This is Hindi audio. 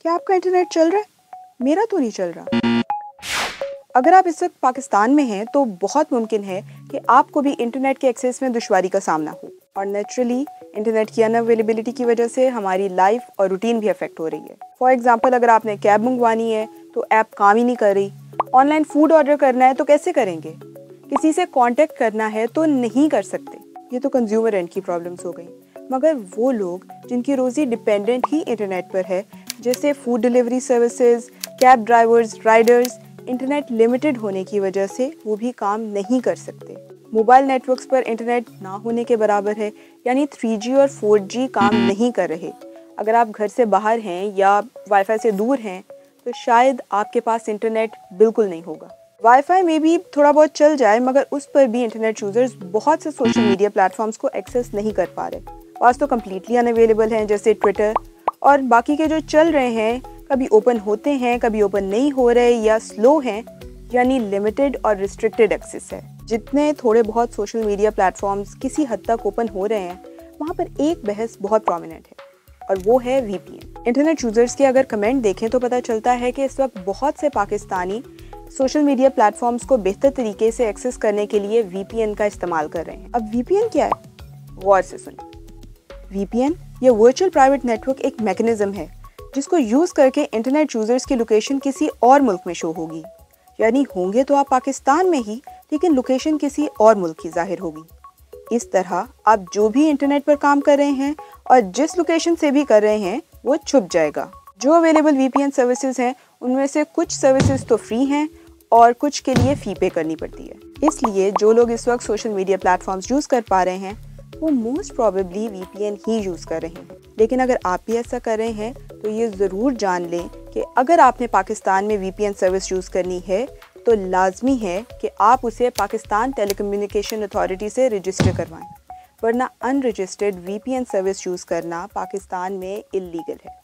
क्या आपका इंटरनेट चल रहा है? मेरा तो नहीं चल रहा। अगर आप इस वक्त पाकिस्तान में हैं तो बहुत मुमकिन है कि आपको भी इंटरनेट के एक्सेस में दुश्वारी का सामना हो और नेचुरली इंटरनेट की अनअवेलेबिलिटी की वजह से हमारी लाइफ और रूटीन भी अफेक्ट हो रही है। फॉर एग्जांपल, अगर आपने कैब मंगवानी है तो ऐप काम ही नहीं कर रही। ऑनलाइन फूड ऑर्डर करना है तो कैसे करेंगे? किसी से कांटेक्ट करना है तो नहीं कर सकते। ये तो कंज्यूमर एंड की प्रॉब्लम्स हो गई। मगर वो लोग जिनकी रोज़ी डिपेंडेंट ही इंटरनेट पर है, जैसे food delivery services, cab drivers, Riders, internet limited होने की वजह से वो भी काम नहीं कर सकते। मोबाइल नेटवर्क्स पर इंटरनेट ना होने के बराबर है, यानी 3G और 4G काम नहीं कर रहे। अगर आप घर से बाहर हैं या वाईफाई से दूर हैं तो शायद आपके पास इंटरनेट बिल्कुल नहीं होगा। वाईफाई में भी थोड़ा बहुत चल जाए, मगर उस पर भी इंटरनेट यूज़र्स बहुत से सोशल मीडिया प्लेटफॉर्म्स को एक्सेस नहीं कर पा रहे। पास तो कम्प्लीटली अनअवेलेबल हैं, जैसे ट्विटर, और बाकी के जो चल रहे हैं कभी ओपन होते हैं, कभी ओपन नहीं हो रहे या स्लो हैं, यानी लिमिटेड और रिस्ट्रिक्टेड एक्सेस है। जितने थोड़े बहुत सोशल मीडिया प्लेटफॉर्म्स किसी हद तक ओपन हो रहे हैं, वहाँ पर एक बहस बहुत प्रोमिनेंट है और वो है VPN। इंटरनेट यूज़र्स के अगर कमेंट देखें तो पता चलता है कि इस वक्त बहुत से पाकिस्तानी सोशल मीडिया प्लेटफॉर्म्स को बेहतर तरीके से एक्सेस करने के लिए VPN का इस्तेमाल कर रहे हैं। अब VPN क्या है? गौर से सुनिए। VPN या वर्चुअल प्राइवेट नेटवर्क एक मैकेनिज्म है जिसको यूज़ करके इंटरनेट यूज़र्स की लोकेशन किसी और मुल्क में शो होगी, यानी होंगे तो आप पाकिस्तान में ही, लेकिन लोकेशन किसी और मुल्क की जाहिर होगी। इस तरह आप जो भी इंटरनेट पर काम कर रहे हैं और जिस लोकेशन से भी कर रहे हैं वो छुप जाएगा। जो अवेलेबल VPN सर्विसेज हैं उनमें से कुछ सर्विसेज तो फ्री हैं और कुछ के लिए फ़ी पे करनी पड़ती है। इसलिए जो लोग इस वक्त सोशल मीडिया प्लेटफॉर्म्स यूज़ कर पा रहे हैं वो मोस्ट प्रॉबेबली VPN ही यूज़ कर रहे हैं। लेकिन अगर आप भी ऐसा कर रहे हैं तो ये ज़रूर जान लें कि अगर आपने पाकिस्तान में VPN सर्विस यूज़ करनी है तो लाजमी है कि आप उसे पाकिस्तान टेलीकम्युनिकेशन अथॉरिटी से रजिस्टर करवाएं, वरना अनरजिस्टर्ड VPN सर्विस यूज़ करना पाकिस्तान में इल्लीगल है।